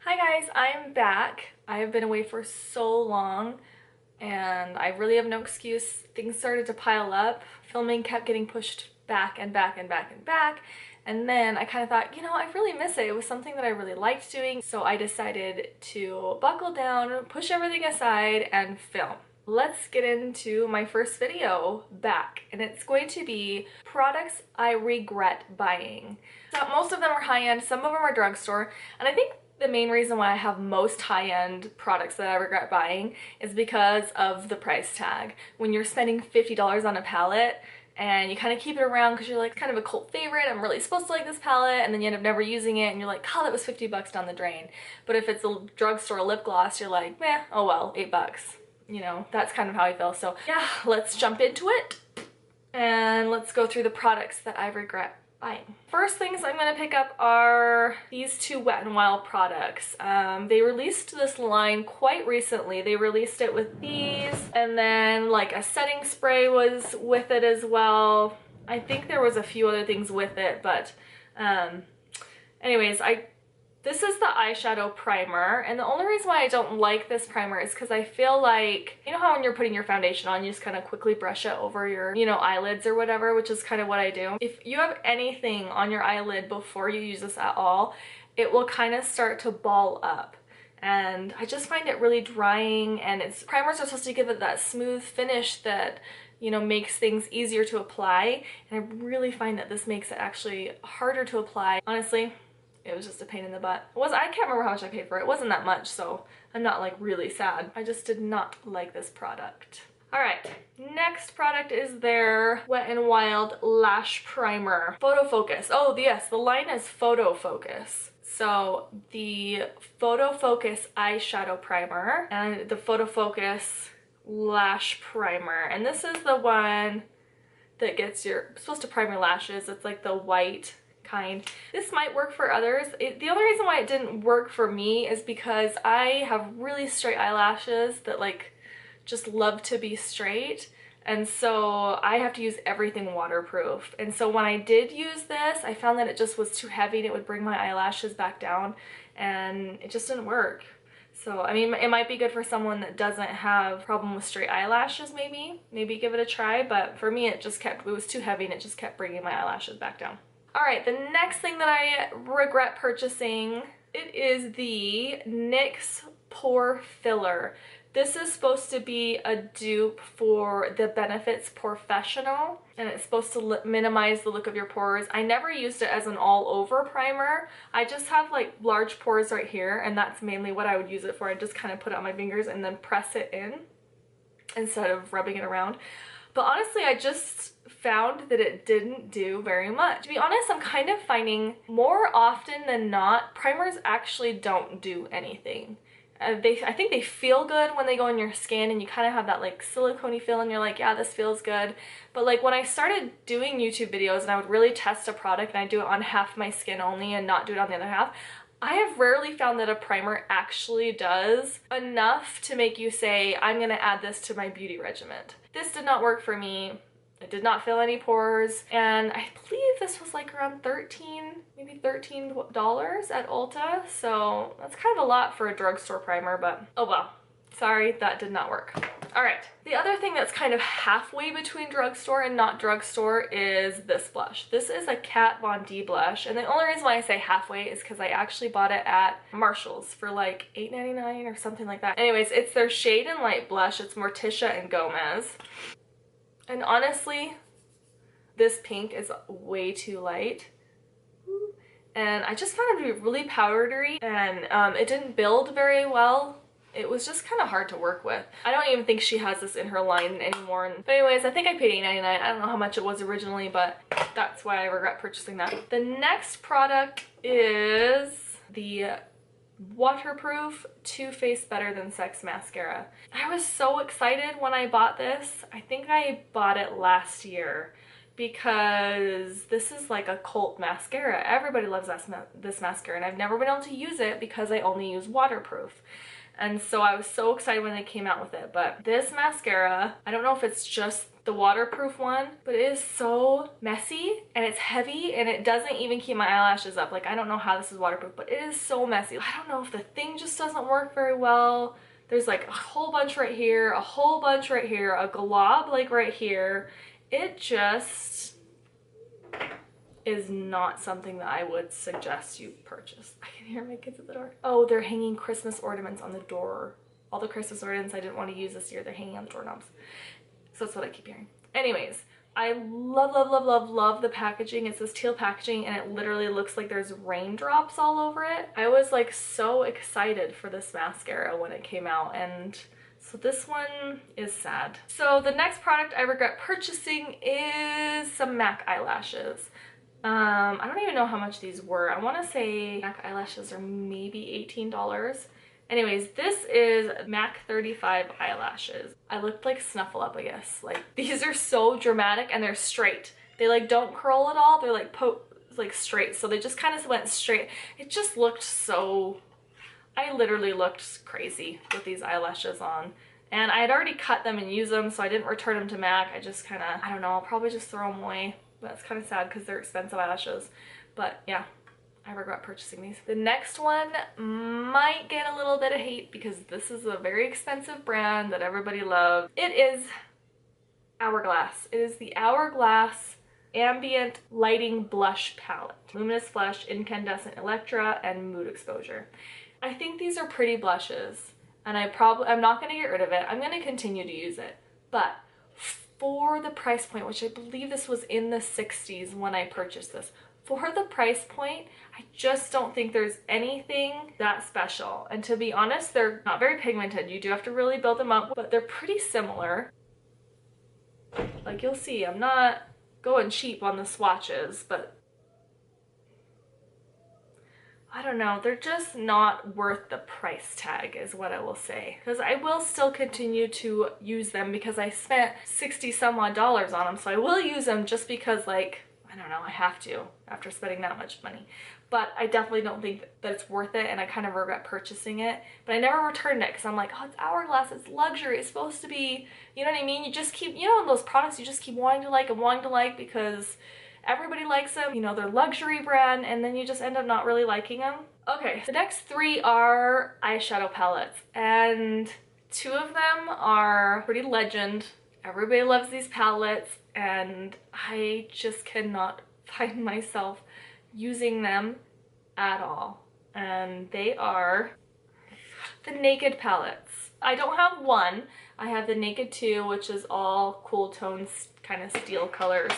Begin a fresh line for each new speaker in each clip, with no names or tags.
Hi guys, I'm back. I have been away for so long and I really have no excuse. Things started to pile up. Filming kept getting pushed back and back and back and back. And then I kind of thought, I really miss it. It was something that I really liked doing. So I decided to buckle down, push everything aside, and film. Let's get into my first video back, and it's going to be products I regret buying. So most of them are high-end, some of them are drugstore, and I think the main reason why I have most high-end products that I regret buying is because of the price tag. When you're spending $50 on a palette and you kind of keep it around because you're like, kind of a cult favorite, I'm really supposed to like this palette, and then you end up never using it and you're like, oh, that was 50 bucks down the drain. But if it's a drugstore lip gloss, you're like, meh, oh well, 8 bucks. That's kind of how I feel. So yeah, let's jump into it and let's go through the products that I regret buying. First things I'm going to pick up are these two Wet n Wild products. They released this line quite recently. They released it with these, and then like a setting spray was with it as well. I think there was a few other things with it, but anyways, this is the eyeshadow primer, and the only reason why I don't like this primer is because I feel like, you know how when you're putting your foundation on, you just kind of quickly brush it over your, eyelids or whatever, which is kind of what I do. If you have anything on your eyelid before you use this at all, it will kind of start to ball up. And I just find it really drying, and primers are supposed to give it that smooth finish that, makes things easier to apply. And I really find that this makes it actually harder to apply. Honestly, it was just a pain in the butt. I can't remember how much I paid for it. It wasn't that much, so I'm not like really sad. I just did not like this product. All right, next product is their Wet n Wild Lash Primer. Photo Focus. Oh yes, the line is Photo Focus. So the Photo Focus eyeshadow primer and the Photo Focus lash primer. And this is the one that supposed to prime your lashes. It's like the white kind. This might work for others. The only reason why it didn't work for me is because I have really straight eyelashes that like just love to be straight, and so I have to use everything waterproof. And so when I did use this, I found that it just was too heavy and it would bring my eyelashes back down, and it just didn't work. So I mean, it might be good for someone that doesn't have problem with straight eyelashes, maybe give it a try, but for me it was too heavy and it just kept bringing my eyelashes back down. Alright, the next thing that I regret purchasing, it is the NYX Pore Filler. This is supposed to be a dupe for the Benefits Professional, and it's supposed to minimize the look of your pores. I never used it as an all-over primer. I just have like large pores right here, and that's mainly what I would use it for. I just kind of put it on my fingers and then press it in instead of rubbing it around. But honestly, I just found that it didn't do very much. To be honest, I'm kind of finding more often than not, primers actually don't do anything. I think they feel good when they go in your skin, and you kind of have that like silicone-y feel, and you're like, yeah, this feels good. But like when I started doing YouTube videos and I would really test a product and I do it on half my skin only and not do it on the other half, I have rarely found that a primer actually does enough to make you say, I'm gonna add this to my beauty regimen. This did not work for me. It did not fill any pores, and I believe this was like around maybe $13 at Ulta, so that's kind of a lot for a drugstore primer, but oh well. Sorry, that did not work. All right, the other thing that's kind of halfway between drugstore and not drugstore is this blush. This is a Kat Von D blush, and the only reason why I say halfway is because I actually bought it at Marshall's for like $8.99 or something like that. Anyways, it's their Shade and Light blush. It's Morticia and Gomez. And honestly, this pink is way too light. And I just found it to be really powdery, and it didn't build very well. It was just kind of hard to work with. I don't even think she has this in her line anymore. But anyways, I think I paid $8.99. I don't know how much it was originally, but that's why I regret purchasing that. The next product is the waterproof Too Faced Better Than Sex mascara. I was so excited when I bought this. I think I bought it last year because this is like a cult mascara. Everybody loves this mascara, and I've never been able to use it because I only use waterproof. And so I was so excited when they came out with it. But this mascara, I don't know if it's just the waterproof one, but it is so messy and it's heavy and it doesn't even keep my eyelashes up. Like, I don't know how this is waterproof, but it is so messy. I don't know if the thing just doesn't work very well. There's like a whole bunch right here, a whole bunch right here, a glob like right here. It just is not something that I would suggest you purchase. I can hear my kids at the door. Oh, they're hanging Christmas ornaments on the door. All the Christmas ornaments I didn't want to use this year, they're hanging on the doorknobs. So that's what I keep hearing. Anyways, I love, love, love, love, love the packaging. It's this teal packaging and it literally looks like there's raindrops all over it. I was like so excited for this mascara when it came out, and so this one is sad. So the next product I regret purchasing is some MAC eyelashes. I don't even know how much these were. I want to say MAC eyelashes are maybe $18. Anyways, this is MAC 35 eyelashes. I looked like Snuffle Up, I guess. Like, these are so dramatic and they're straight. They like don't curl at all. They're like straight. So they just kind of went straight. It just looked so, I literally looked crazy with these eyelashes on. And I had already cut them and used them, so I didn't return them to MAC. I just kind of, I don't know, I'll probably just throw them away. That's kind of sad because they're expensive eyelashes. But yeah, I regret purchasing these. The next one might get a little bit of hate because this is a very expensive brand that everybody loves. It is Hourglass. It is the Hourglass Ambient Lighting Blush Palette. Luminous Flush, Incandescent Electra, and Mood Exposure. I think these are pretty blushes, and I'm not going to get rid of it. I'm going to continue to use it. But for the price point, which I believe this was in the 60s when I purchased this, for the price point, I just don't think there's anything that special. And to be honest, they're not very pigmented. You do have to really build them up, but they're pretty similar. Like, you'll see, I'm not going cheap on the swatches, but I don't know, they're just not worth the price tag is what I will say. Because I will still continue to use them because I spent 60 some odd dollars on them, so I will use them just because, like, I don't know, I have to after spending that much money. But I definitely don't think that it's worth it, and I kind of regret purchasing it. But I never returned it because I'm like, oh, it's Hourglass, it's luxury, it's supposed to be, you know what I mean? You just keep, you know, those products you just keep wanting to like and wanting to like because everybody likes them, you know, they're luxury brand, and then you just end up not really liking them. Okay, the next three are eyeshadow palettes, and two of them are pretty legend. Everybody loves these palettes, and I just cannot find myself using them at all. And they are the Naked palettes. I don't have one. I have the Naked 2, which is all cool tones, kind of steel colors.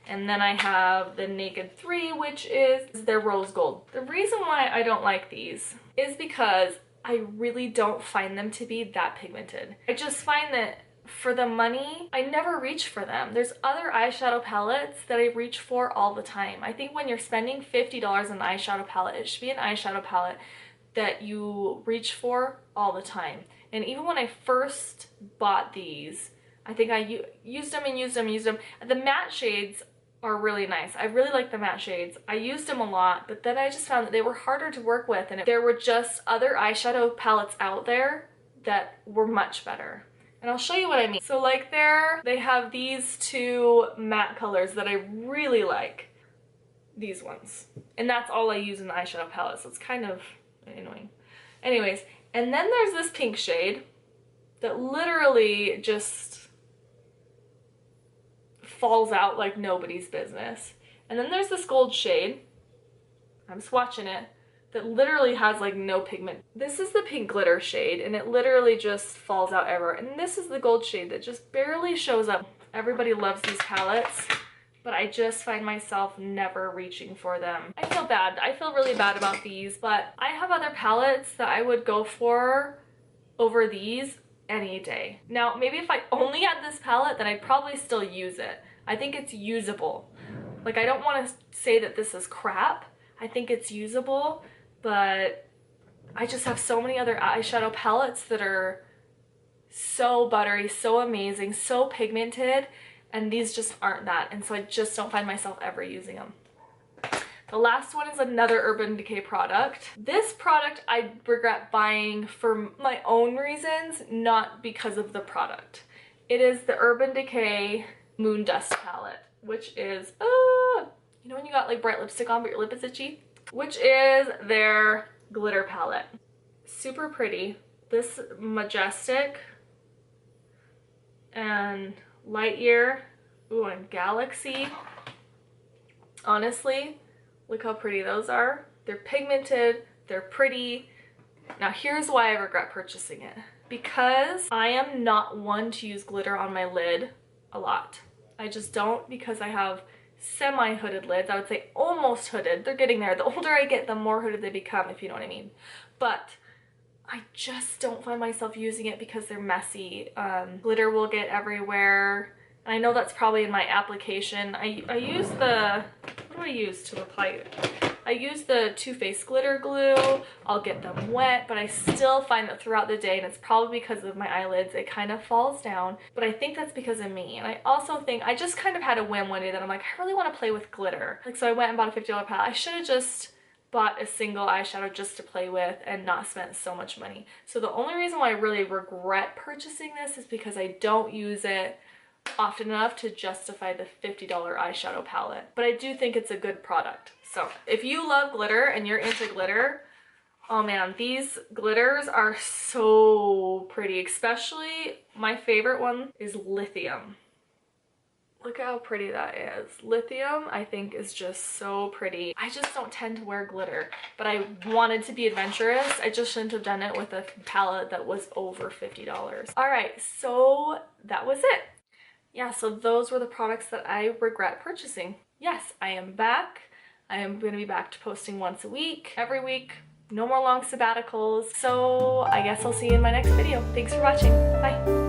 And then I have the Naked 3, which is their rose gold. The reason why I don't like these is because I really don't find them to be that pigmented. I just find that for the money, I never reach for them. There's other eyeshadow palettes that I reach for all the time. I think when you're spending $50 on an eyeshadow palette, it should be an eyeshadow palette that you reach for all the time. And even when I first bought these, I think I used them and used them and used them. The matte shades are really nice. I really like the matte shades. I used them a lot, but then I just found that they were harder to work with, and there were just other eyeshadow palettes out there that were much better. And I'll show you what I mean. So like they have these two matte colors that I really like. These ones. And that's all I use in the eyeshadow palette, so it's kind of annoying. Anyways, and then there's this pink shade that literally just falls out like nobody's business. And then there's this gold shade, I'm swatching it, that literally has like no pigment. This is the pink glitter shade, and it literally just falls out everywhere. And this is the gold shade that just barely shows up. Everybody loves these palettes, but I just find myself never reaching for them. I feel bad. I feel really bad about these, but I have other palettes that I would go for over these any day. Now, maybe if I only had this palette, then I'd probably still use it. I think it's usable. Like, I don't want to say that this is crap. I think it's usable, but I just have so many other eyeshadow palettes that are so buttery, so amazing, so pigmented, and these just aren't that, and so I just don't find myself ever using them. The last one is another Urban Decay product. This product I regret buying for my own reasons, not because of the product. It is the Urban Decay Moondust palette, which is, you know when you got like bright lipstick on but your lip is itchy? Which is their glitter palette. Super pretty. This Majestic and Lightyear, ooh, and Galaxy. Honestly, look how pretty those are. They're pigmented, they're pretty. Now here's why I regret purchasing it. Because I am not one to use glitter on my lid a lot. I just don't, because I have semi-hooded lids. I would say almost hooded. They're getting there. The older I get, the more hooded they become, if you know what I mean. But I just don't find myself using it because they're messy. Glitter will get everywhere. And I know that's probably in my application. I use the, what do I use to apply? I use the Too Faced glitter glue. I'll get them wet, but I still find that throughout the day, and it's probably because of my eyelids, it kind of falls down. But I think that's because of me. And I also think, I just kind of had a whim one day that I'm like, I really want to play with glitter. Like, so I went and bought a $50 palette. I should have just bought a single eyeshadow just to play with and not spent so much money. So the only reason why I really regret purchasing this is because I don't use it often enough to justify the $50 eyeshadow palette. But I do think it's a good product. So if you love glitter and you're into glitter, oh man, these glitters are so pretty. Especially my favorite one is Lithium. Look how pretty that is. Lithium, I think, is just so pretty. I just don't tend to wear glitter, but I wanted to be adventurous. I just shouldn't have done it with a palette that was over $50. All right, so that was it. Yeah, so those were the products that I regret purchasing. Yes, I am back. I am going to be back to posting once a week, every week. No more long sabbaticals. So I guess I'll see you in my next video. Thanks for watching. Bye.